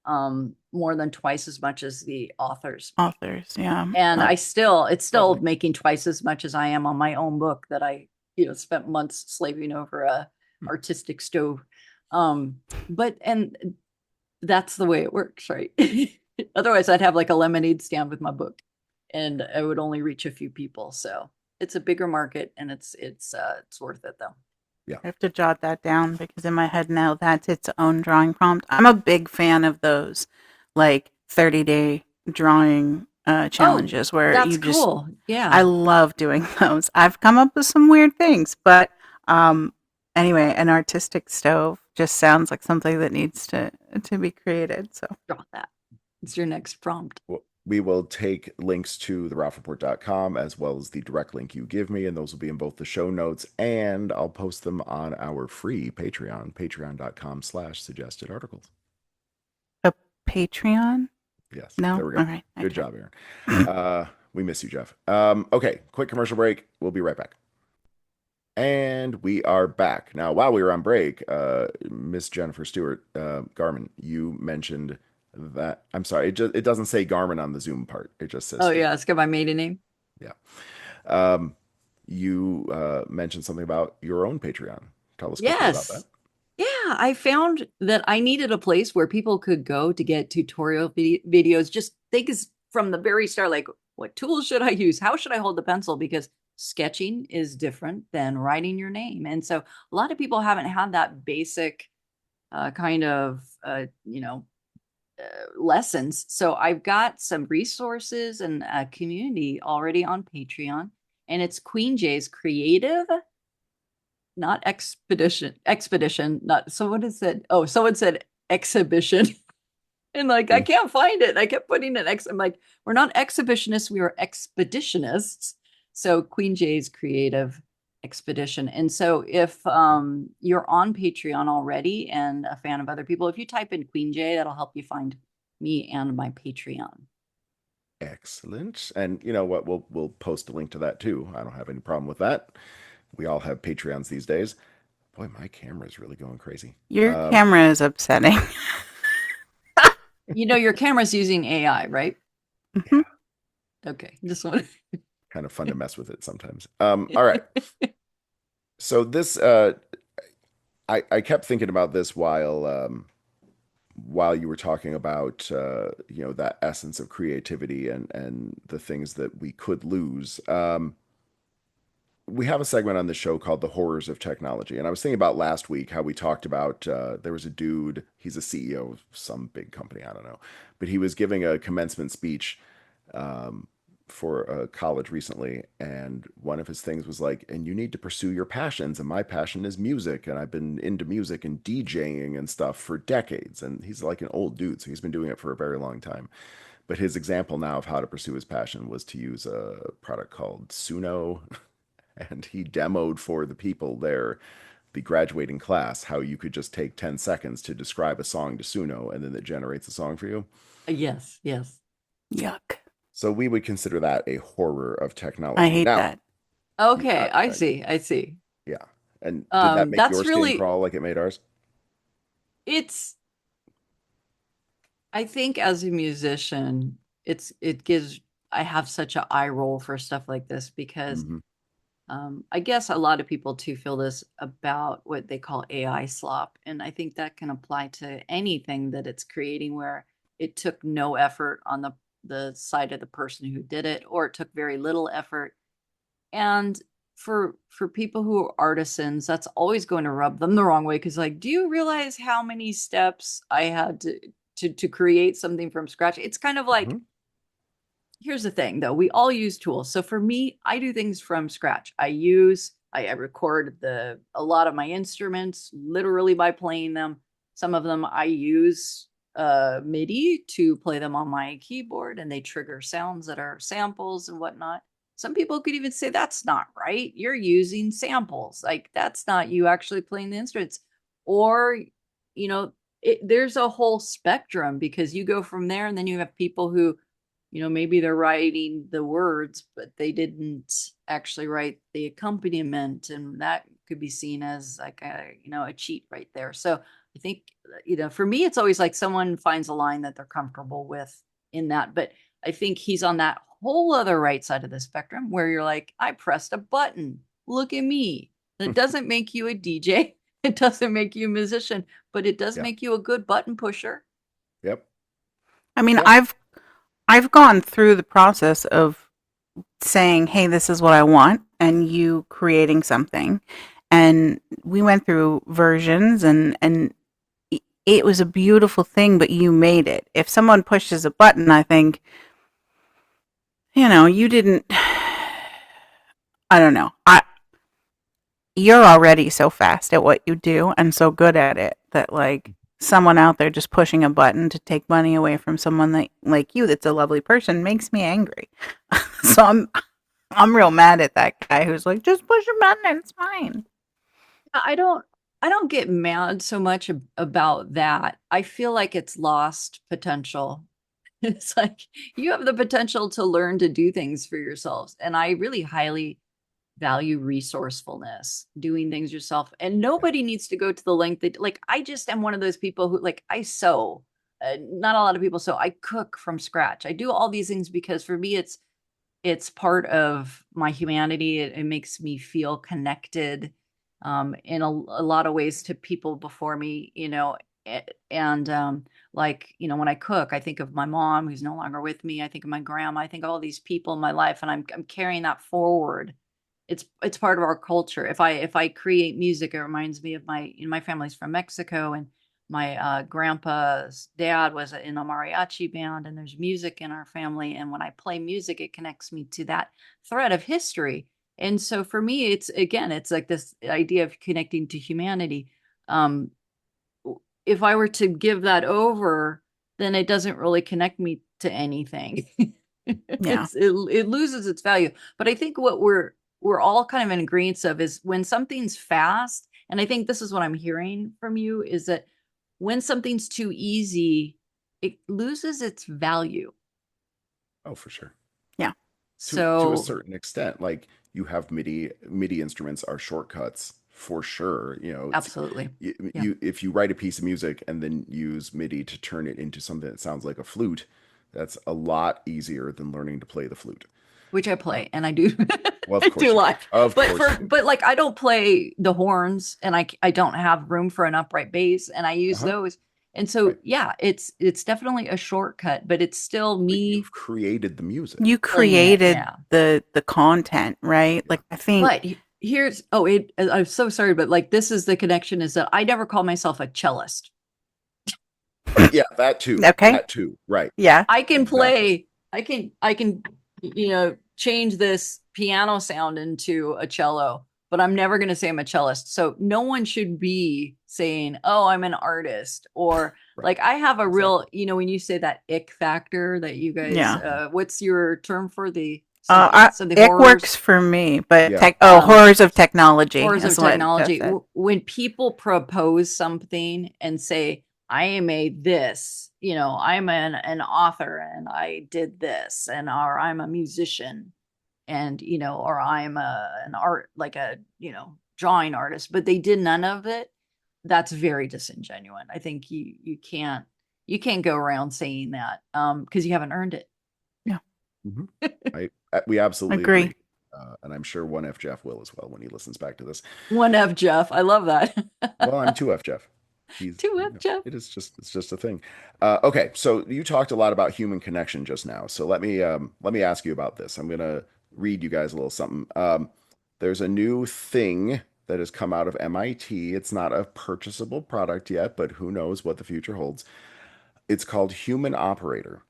more than twice as much as the authors make. Authors, yeah. And it's still Lovely. making twice as much as I am on my own book that I, spent months slaving over a artistic stove. But and that's the way it works, right? Otherwise, I'd have like a lemonade stand with my book, and I would only reach a few people. So it's a bigger market, and it's worth it though. I have to jot that down because in my head now that's its own drawing prompt. I'm a big fan of those, like 30-day drawing challenges where That's you just, cool. Yeah. I love doing those. I've come up with some weird things, but anyway, an artistic stove just sounds like something that needs to be created. So Draw that. It's your next prompt. Well, we will take links to theralphreport.com as well as the direct link you give me, and those will be in both the show notes, and I'll post them on our free Patreon, patreon.com/suggestedarticles. a Patreon? Yes. No? There we go. All right. Good Okay. job, Aaron. We miss you, Jeff. Okay, quick commercial break. We'll be right back. And we are back. Now, while we were on break, Miss Jennifer Stewart Garman, you mentioned that, I'm sorry, it doesn't say Garman on the Zoom part. It just says Oh Stewart. yeah, it's got my maiden name. Yeah. You mentioned something about your own Patreon. Tell us quickly about that. Yes. Yeah, I found that I needed a place where people could go to get tutorial videos, just things from the very start, like what tools should I use? How should I hold the pencil? Because sketching is different than writing your name. And so a lot of people haven't had that basic kind of, lessons. So I've got some resources and a community already on Patreon, and it's Queen J's Creative, not expedition, not someone has said, oh, someone said exhibition. And like, I can't find it. I kept putting an X. I'm like, we're not exhibitionists, we are expeditionists. So Queen J's Creative Expedition. And so if you're on Patreon already and a fan of other people, if you type in Queen J, that'll help you find me and my Patreon. Excellent. And you know what? We'll post a link to that too. I don't have any problem with that. We all have Patreons these days. Boy, my camera is really going crazy. Your camera is upsetting. Your camera's using AI, right? Mhm. Okay. Just want Kind of fun to mess with it sometimes. All right. So this, I kept thinking about this while you were talking about that essence of creativity and the things that we could lose. We have a segment on the show called The Horrors of Technology. And I was thinking about last week how we talked about there was a dude, he's a CEO of some big company, I don't know, but he was giving a commencement speech for a college recently. And one of his things was like, and you need to pursue your passions. And my passion is music. And I've been into music and DJing and stuff for decades. And he's like an old dude, so he's been doing it for a very long time. But his example now of how to pursue his passion was to use a product called Suno. And he demoed for the people there, the graduating class, how you could just take 10 seconds to describe a song to Suno, and then it generates a song for you. Yes. Yuck. So we would consider that a horror of technology. I hate Now, that. Okay. I see. Yeah. And did that make That's your skin really, crawl like it made ours? it's, I think as a musician, it gives, I have such an eye roll for stuff like this because Hmm. I guess a lot of people too feel this about what they call AI slop. And I think that can apply to anything that it's creating where it took no effort on the side of the person who did it, or it took very little effort. And for people who are artisans, that's always going to rub them the wrong way. Cause like, do you realize how many steps I had to create something from scratch? It's kind of like, Hmm. here's the thing though, we all use tools. So for me, I do things from scratch. I record a lot of my instruments literally by playing them. Some of them I use MIDI to play them on my keyboard, and they trigger sounds that are samples and whatnot. Some people could even say that's not right. You're using samples. Like that's not you actually playing the instruments. Or, you know, there's a whole spectrum because you go from there and then you have people who, maybe they're writing the words, but they didn't actually write the accompaniment. And that could be seen as like a cheat right there. So I think, for me, it's always like someone finds a line that they're comfortable with in that. But I think he's on that whole other right side of the spectrum where you're like, I pressed a button. Look at me. That doesn't make you a DJ. It doesn't make you a musician, but it does Yeah. make you a good button pusher. Yep. I mean, Yeah. I've gone through the process of saying, "Hey, this is what I want," and you creating something. And we went through versions, and it was a beautiful thing, but you made it. If someone pushes a button, I think, you didn't. I don't know. You're already so fast at what you do and so good at it that like someone out there just pushing a button to take money away from someone that like you that's a lovely person makes me angry. So I'm real mad at that guy who's like, just push a button and it's fine. I don't get mad so much about that. I feel like it's lost potential. It's like you have the potential to learn to do things for yourselves. And I really highly value resourcefulness, doing things yourself. And nobody needs to go to the length that, like, I just am one of those people who, like, I sew. Not a lot of people sew. I cook from scratch. I do all these things because for me, it's part of my humanity. It makes me feel connected in a lot of ways to people before me, and like, when I cook, I think of my mom who's no longer with me. I think of my grandma. I think of all these people in my life, and I'm carrying that forward. It's part of our culture. If I create music, it reminds me of my family's from Mexico, and my grandpa's dad was in a mariachi band, and there's music in our family. And when I play music, it connects me to that thread of history. And so for me, it's like this idea of connecting to humanity. Um, if I were to give that over, then it doesn't really connect me to anything. Yeah. It loses its value. But I think what we're all kind of in agreement of is when something's fast, and I think this is what I'm hearing from you, is that when something's too easy, it loses its value. Oh, for sure. Yeah. To a So certain extent, like you have MIDI instruments are shortcuts for sure. It's absolutely. you, Yeah. you if you write a piece of music and then use MIDI to turn it into something that sounds like a flute, that's a lot easier than learning to play the flute. Which I Uh, play and I do well, of I do course you do. live. Of But course you for do. but like I don't play the horns, and I don't have room for an upright bass, and I use Uh-huh. those. And so Right. yeah, it's definitely a shortcut, but it's still But me you've created the music. You playing it. created Yeah. the content, right? Yeah. Like I think But here's I'm so sorry, but like this is the connection, is that I never call myself a cellist. Yeah, that too. okay. That too. Right. Yeah. I can Exactly. play, I can change this piano sound into a cello, but I'm never going to say I'm a cellist. So no one should be saying, "Oh, I'm an artist," or Right. like I have a real, Exactly. when you say that ick factor that you guys, Yeah. what's your term for the I, some of the it horrors? works for me, but Yeah. horrors of technology Horrors of is what Jeff technology. said. When people propose something and say, I am a this, I'm an author and I did this, and or I'm a musician, and or I'm an art, like a drawing artist, but they did none of it. That's very disingenuous. I think you can't go around saying that because you haven't earned it. Yeah. We absolutely Agree. agree. And I'm sure 1F Jeff will as well when he listens back to this. 1F Jeff. I love that. Well, I'm 2F Jeff. He's 2F Jeff. it's just a thing. Okay, so you talked a lot about human connection just now. So let me ask you about this. I'm gonna read you guys a little something. There's a new thing that has come out of MIT. It's not a purchasable product yet, but who knows what the future holds. It's called Human Operator.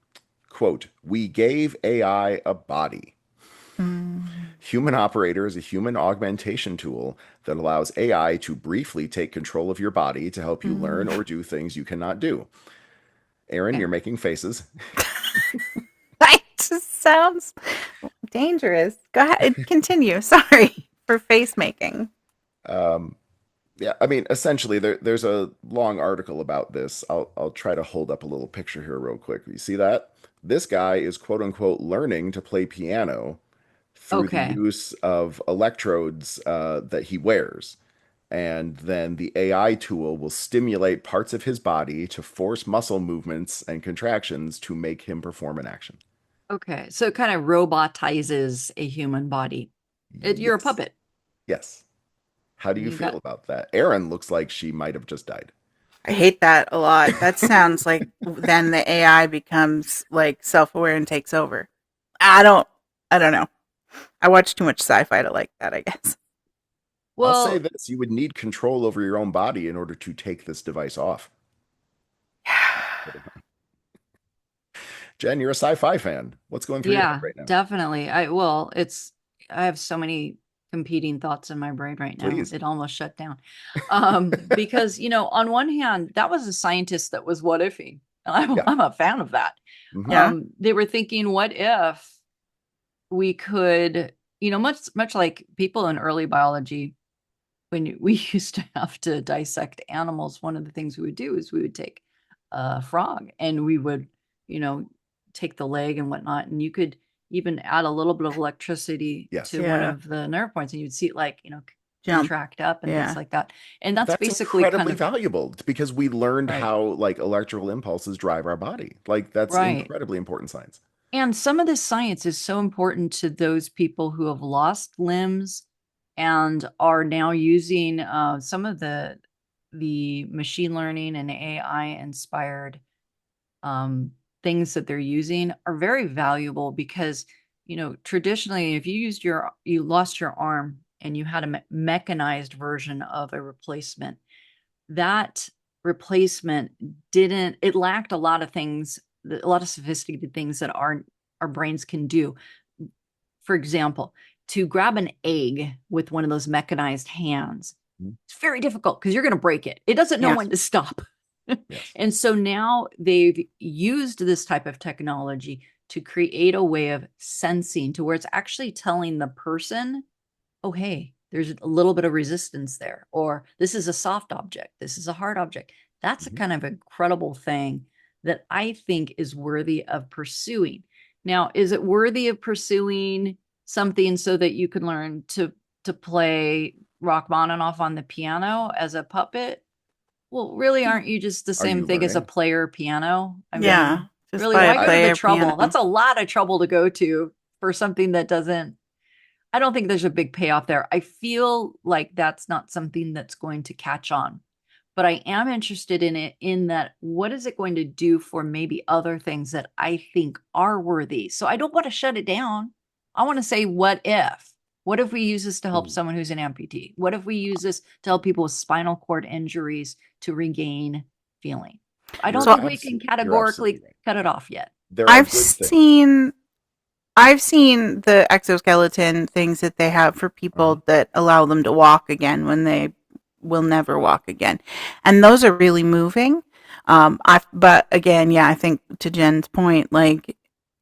Quote, "We gave AI a body." Human Operator is a human augmentation tool that allows AI to briefly take control of your body to help you learn or do things you cannot do. Aaron, you're making faces. It just sounds dangerous. Go ahead, continue. Sorry for face making. Yeah, I mean, essentially, there's a long article about this. I'll try to hold up a little picture here real quick. You see that? This guy is quote unquote learning to play piano through the Okay. use of electrodes that he wears. And then the AI tool will stimulate parts of his body to force muscle movements and contractions to make him perform an action. Okay. So it kind of robotizes a human body. You're a Yes. puppet. Yes. How do you You feel got about that? Aaron looks like she might have just died. I hate that a lot. That sounds like then the AI becomes like self-aware and takes over. I don't know. I watch too much sci-fi to like that, I guess. I'll say well, this, you would need control over your own body in order to take this device off. Jen, you're a sci-fi fan. What's going through your head yeah, right now? definitely. I have so many competing thoughts in my brain right now. Please. It almost shut down. Because, on one hand, that was a scientist that was what ifing. And Yeah. I'm a fan of that. Mhm. Yeah. They were thinking, what if we could, much like people in early biology, when we used to have to dissect animals, one of the things we would do is we would take a frog and we would, you know, take the leg and whatnot, and you could even add a little bit of electricity Yes. to one Yeah. of the nerve points, and you'd see it like, Jump. contract up and Yeah. things like that. And that's That's basically kind incredibly of valuable because we learned right. how like electrical impulses drive our body. Like that's Right. incredibly important science. And some of this science is so important to those people who have lost limbs and are now using some of the machine learning and AI inspired things that they're using are very valuable because, traditionally, if you lost your arm and you had a mechanized version of a replacement, that replacement it lacked a lot of things, a lot of sophisticated things that our brains can do. For example, to grab an egg with one of those mechanized hands, it's very difficult because you're going to break it. It doesn't know Yeah. when to stop. Yes. And so now they've used this type of technology to create a way of sensing to where it's actually telling the person, oh, hey, there's a little bit of resistance there, or this is a soft object, this is a hard object. That's a kind of incredible thing that I think is worthy of pursuing. Now, is it worthy of pursuing something so that you can learn to play Rachmaninoff on the piano as a puppet? Well, really, aren't you just the Are same you thing as a learning? player piano? I Yeah. mean, Just really, buy a why go to the player trouble? piano. That's a lot of trouble to go to for something that doesn't. I don't think there's a big payoff there. I feel like that's not something that's going to catch on. But I am interested in it in that what is it going to do for maybe other things that I think are worthy? So I don't want to shut it down. I want to say, what if? What if we use this to help Ooh. someone who's an amputee? What if we use this to help people with spinal cord injuries to regain feeling? I don't You're think we can you're categorically absolutely right. cut it off yet. There are I've good things. seen the exoskeleton things that they have for people that allow them to walk again when they will never walk again. And those are really moving. But again, yeah, I think to Jen's point, like,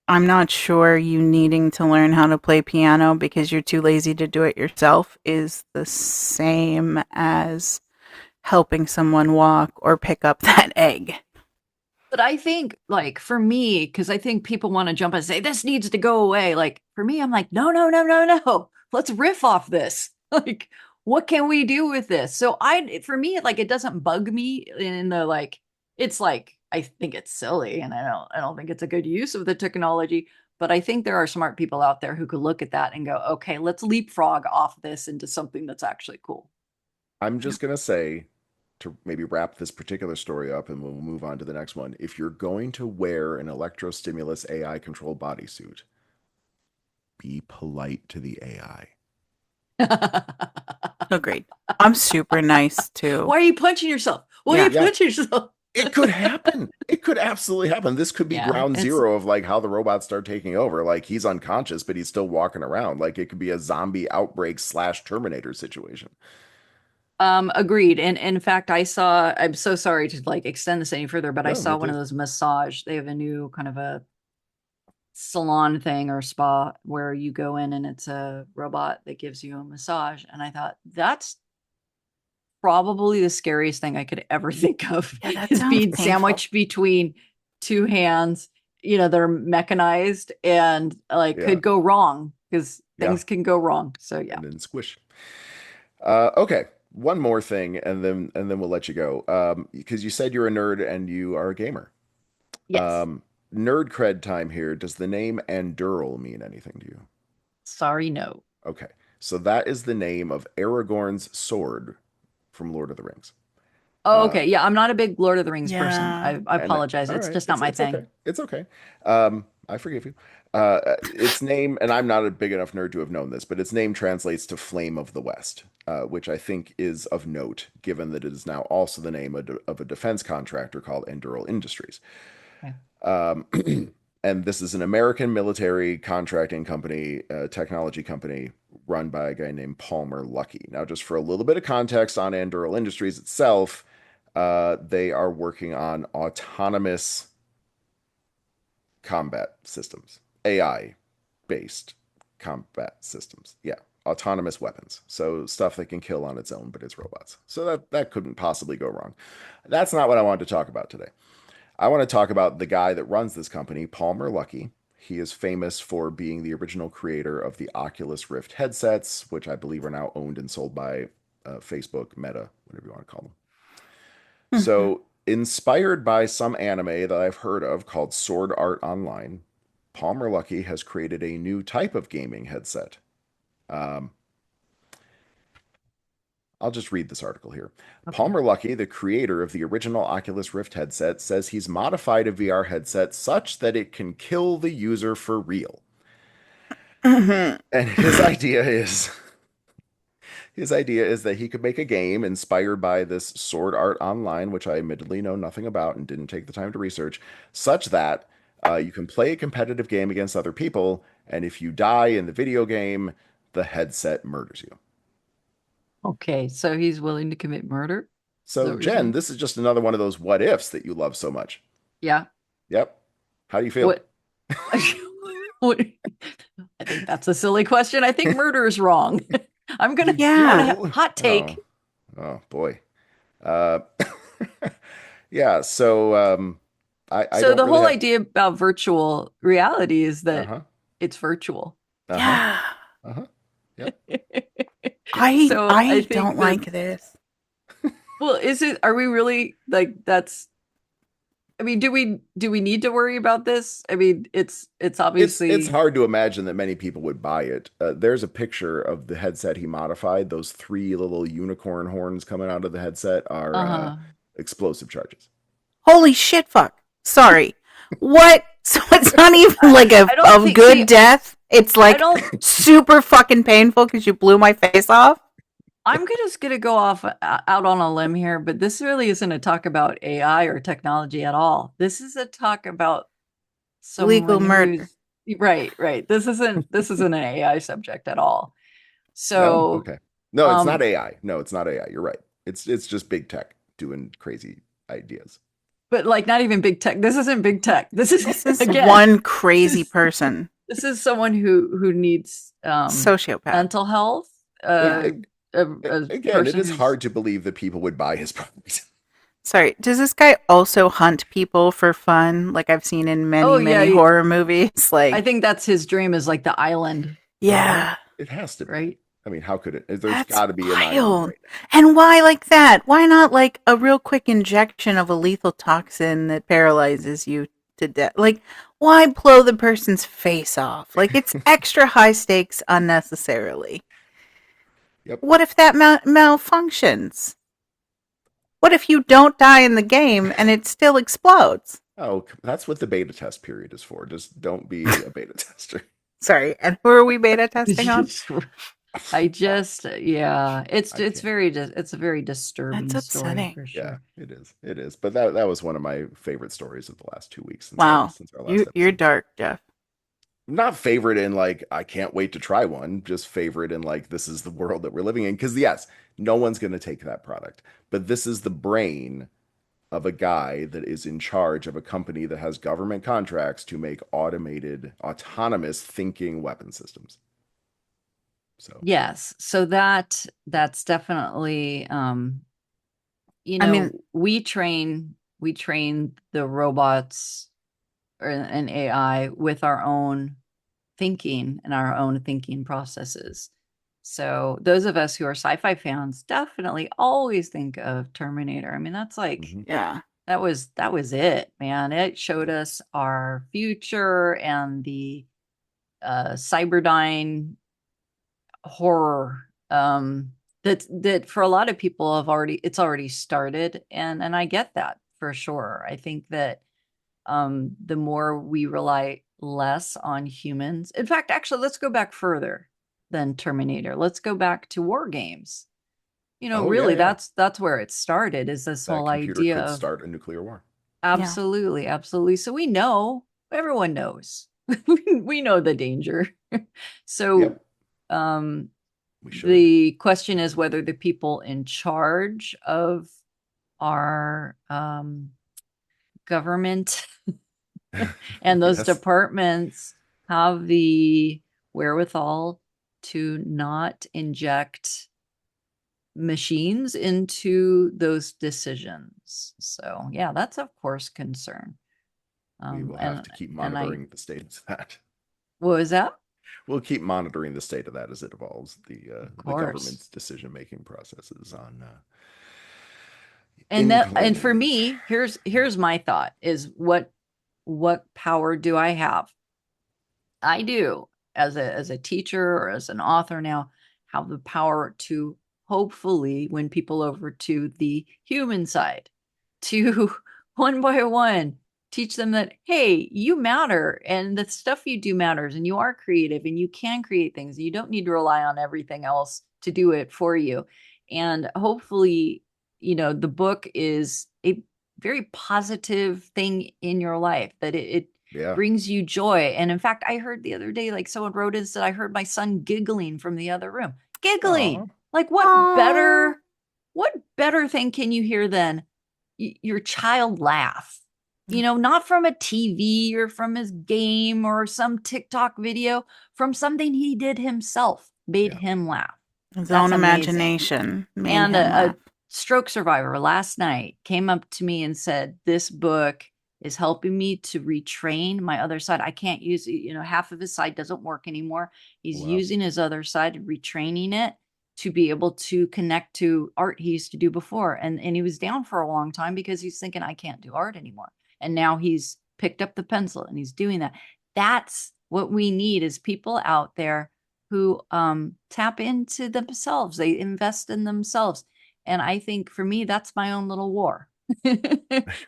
I'm not sure you needing to learn how to play piano because you're too lazy to do it yourself is the same as helping someone walk or pick up that egg. But I think, like, for me, because I think people want to jump and say, this needs to go away. Like, for me, I'm like, no, no, no, no, no. Let's riff off this. Like, what can we do with this? So for me, like, it doesn't bug me in the, like, it's like, I think it's silly and I don't think it's a good use of the technology, but I think there are smart people out there who could look at that and go, okay, let's leapfrog off this into something that's actually cool. I'm just going to say, to maybe wrap this particular story up and we'll move on to the next one. If you're going to wear an electrostimulus AI controlled bodysuit, be polite to the AI. Agreed. I'm super nice too. Why are you punching yourself? Why are you punching yourself? It could happen. It could absolutely happen. This could be ground zero of like how the robots start taking over. Like he's unconscious, but he's still walking around. Like it could be a zombie outbreak / Terminator situation. Agreed. And in fact, I'm so sorry to like extend this any further, but I saw one of those massage. They have a new kind of a salon thing or spa where you go in and it's a robot that gives you a massage. And I thought that's probably the scariest thing I could ever think of, is being sandwiched between two hands, they're mechanized and like could go wrong because things can go wrong. So yeah. And then squish. Okay. One more thing, and then we'll let you go. Because you said you're a nerd and you are a gamer. Yes. Nerd cred time here. Does the name Anduril mean anything to you? Sorry, no. Okay. So that is the name of Aragorn's sword from Lord of the Rings. Oh, okay. Yeah, I'm not a big Lord of the Rings person. I apologize. It's just not my thing. Okay. It's okay. I forgive you. Its name, and I'm not a big enough nerd to have known this, but its name translates to Flame of the West, which I think is of note, given that it is now also the name of a defense contractor called Anduril Industries. Okay. And this is an American military contracting company, technology company, run by a guy named Palmer Luckey. Now, just for a little bit of context on Anduril Industries itself, they are working on autonomous combat systems, AI-based combat systems. Yeah, autonomous weapons. So stuff that can kill on its own, but it's robots. So that couldn't possibly go wrong. That's not what I wanted to talk about today. I want to talk about the guy that runs this company, Palmer Luckey. He is famous for being the original creator of the Oculus Rift headsets, which I believe are now owned and sold by Facebook, Meta, whatever you want to call them. So, inspired by some anime that I've heard of called Sword Art Online, Palmer Luckey has created a new type of gaming headset. I'll just read this article here. Okay. Palmer Luckey, the creator of the original Oculus Rift headset, says he's modified a VR headset such that it can kill the user for real. And his idea is that he could make a game inspired by this Sword Art Online, which I admittedly know nothing about and didn't take the time to research, such that you can play a competitive game against other people, and if you die in the video game, the headset murders you. Okay, so he's willing to commit murder? So, Jen, this is just another one of those what ifs that you love so much. Yeah. Yep. How do you feel? What? I think that's a silly question. I think murder is wrong. I'm going to hot take. Oh boy. Yeah, so so the whole idea about virtual reality is that it's virtual. Yeah. Yep. I don't like this. Well, are we really like that's I mean, do we need to worry about this? I mean, it's obviously it's hard to imagine that many people would buy it. There's a picture of the headset he modified. Those 3 little unicorn horns coming out of the headset are explosive charges. Holy shit, fuck. Sorry. What? So it's not even like a good death. It's like super fucking painful because you blew my face off. I'm just going to go out on a limb here, but this really isn't a talk about AI or technology at all. This is a talk about legal murder. Right. This isn't an AI subject at all. So no, it's not AI. No, it's not AI. You're right. It's just big tech doing crazy ideas. But like not even big tech. This isn't big tech. This is again, one crazy person. This is someone who needs sociopath mental health. Again, it is hard to believe that people would buy his product. Sorry, does this guy also hunt people for fun? Like I've seen in many horror movies. Like I think that's his dream, is like the island. Yeah, it has to be. Right. I mean, how could it? There's That's got to be an ion wild. right And why like that? Why not like a real quick injection of a lethal toxin that paralyzes you to death? Like, why blow the person's face off? Like, it's extra high stakes unnecessarily. Yep. What if that malfunctions? What if you don't die in the game and it still explodes? Oh, that's what the beta test period is for. Just don't be a beta tester. Sorry, and who are we beta testing on? I just, yeah, it's can't. it's a very disturbing That's story upsetting. for sure. Yeah, it is. But that was one of my favorite stories of the last 2 weeks. Wow, since our last episode. you're dark, Jeff. Not favorite in like I can't wait to try one. Just favorite in like this is the world that we're living in. Because yes, no one's going to take that product, but this is the brain of a guy that is in charge of a company that has government contracts to make automated, autonomous thinking weapon systems. So Yes, so that's definitely you know, I mean, we train the robots and AI with our own thinking and our own thinking processes. So those of us who are sci-fi fans definitely always think of Terminator. I mean, that's like yeah. that was it, man. It showed us our future and the Cyberdyne horror that for a lot of people it's already started, and I get that for sure. I think that the more we rely less on humans. In fact, actually, let's go back further than Terminator. Let's go back to war games. You know, really, that's where it started, is this that whole computer idea could of start a nuclear war. absolutely, absolutely. So we know, everyone knows. We know the danger. So Yep. We should. the question is whether the people in charge of our government and those Yes. departments have the wherewithal to not inject machines into those decisions. So yeah, that's of course concern. We will have to keep monitoring the state of that. What was that? We'll keep monitoring the state of that as it evolves, the government's decision-making processes on and for me, here's my thought is what power do I have? I do, as a teacher or as an author now, have the power to hopefully win people over to the human side, to one by one teach them that, hey, you matter and the stuff you do matters and you are creative and you can create things. You don't need to rely on everything else to do it for you. And hopefully, you know, the book is a very positive thing in your life, that it brings you joy. And in fact, I heard the other day, like someone wrote and said, I heard my son giggling from the other room. Giggling. Aww. Like what better thing can you hear than your child laugh? You know, not from a TV or from his game or some TikTok video, from something he did himself, made him laugh. His own imagination. And a stroke survivor last night came up to me and said, this book is helping me to retrain my other side. I can't use, you know, half of his side doesn't work anymore. He's using his other side, retraining it to be able to connect to art he used to do before. And he was down for a long time because he's thinking, I can't do art anymore. And now he's picked up the pencil and he's doing that. That's what we need, is people out there who tap into themselves. They invest in themselves. And I think for me, that's my own little war.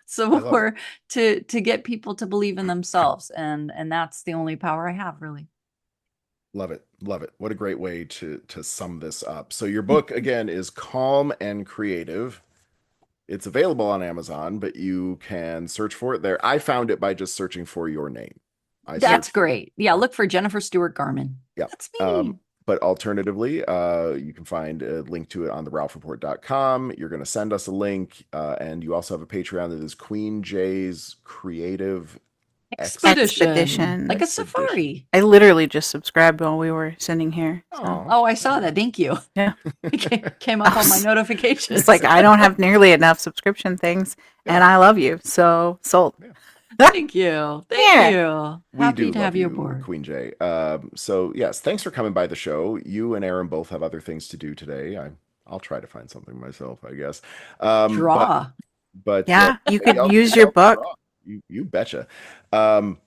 So war to get people to believe in themselves. And that's the only power I have, really. Love it. Love it. What a great way to sum this up. So your book, again, is Calm and Creative. It's available on Amazon, but you can search for it there. I found it by just searching for your name. That's great. Yeah, look for Jennifer Stewart Garman. Yeah. That's me. But alternatively, you can find a link to it on theralphreport.com. You're going to send us a link, and you also have a Patreon that is Queen J's Creative Expedition. Like a safari. I literally just subscribed while we were sitting here. So. Oh, I saw that. Thank you. Yeah. It came up on my notifications. It's like, I don't have nearly enough subscription things, and I love you. So, sold. Yeah. Thank you. Thank Yeah. you. We Happy do to love have you you, aboard. Queen Jay. So yes, thanks for coming by the show. You and Aaron both have other things to do today. I'll try to find something myself, I guess. But Draw. Yeah, you could y'all, use your y'all can book. draw. You betcha. Um,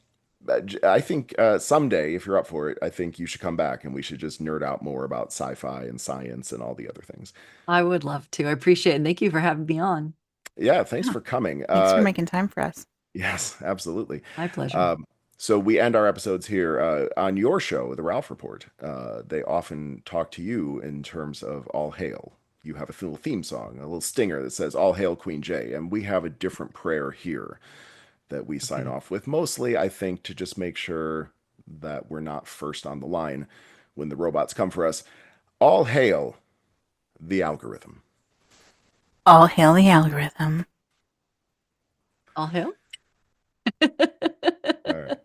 I think someday, if you're up for it, I think you should come back and we should just nerd out more about sci-fi and science and all the other things. I would love to. I appreciate it. And thank you for having me on. Yeah, thanks Yeah. for coming. Thanks for making time for us. Yes, absolutely. My pleasure. Um, so we end our episodes here on your show, The Ralph Report. They often talk to you in terms of all hail. You have a little theme song, a little stinger that says "All Hail Queen Jay," and we have a different prayer here that we sign Okay. off with. Mostly, I think, to just make sure that we're not first on the line when the robots come for us. All hail the algorithm. All hail the algorithm. All hail. All right.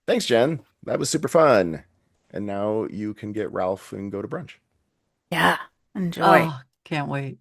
Thanks, Jen. That was super fun. And now you can get Ralph and go to brunch. Yeah. Enjoy. Oh, can't wait.